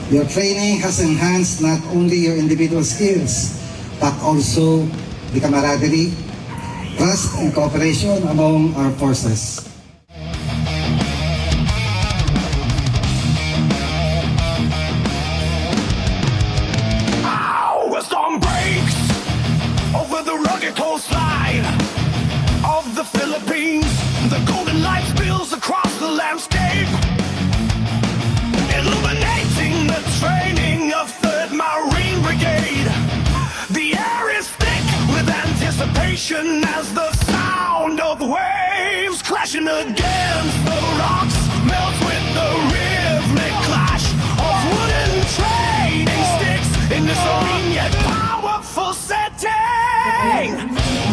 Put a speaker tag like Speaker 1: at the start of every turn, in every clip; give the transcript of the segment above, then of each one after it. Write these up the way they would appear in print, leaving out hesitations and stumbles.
Speaker 1: Your training has enhanced not only your individual skills, but also the camaraderie, trust, and cooperation among our forces.
Speaker 2: A storm breaks over the rugged coastline of the Philippines. The golden light spills across the landscape, illuminating the training of 3rd Marine Brigade. The air is thick with anticipation as the sound of waves crashing against the rocks melts with the rhythmic clash of wooden training sticks in this serene yet powerful setting.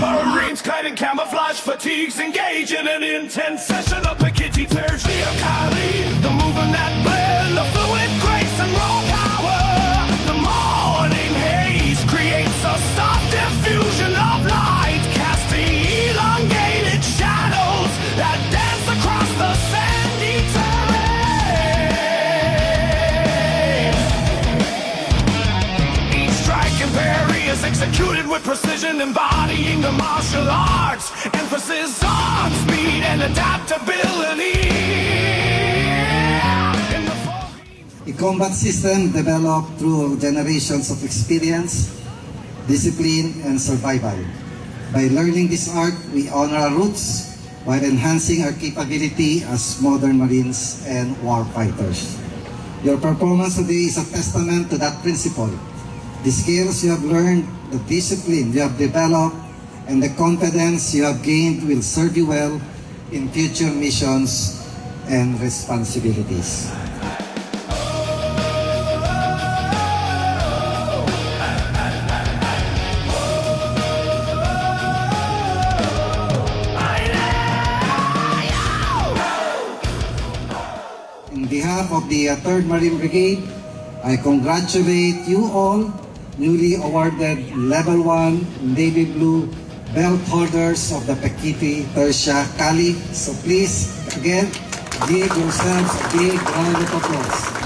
Speaker 2: Marines clad in camouflage fatigues engage in an intense session of Paquiti Tertia Kali. The movement that blend of fluid grace and raw power. The morning haze creates a soft diffusion of light, casting elongated shadows that dance across the sandy terrain. Each strike and parry is executed with precision, embodying the martial arts. Emphasis on speed and adaptability.
Speaker 1: A combat system developed through generations of experience, discipline, and survival. By learning this art, we honor our roots while enhancing our capability as modern Marines and warfighters. Your performance today is a testament to that principle. The skills you have learned, the discipline you have developed, and the confidence you have gained will serve you well in future missions and responsibilities. On behalf of the 3rd Marine Brigade, I congratulate you all, newly awarded Level 1 Navy Blue belt holders of the Paquiti Tertia Kali. So please, again, give yourselves a big round of applause.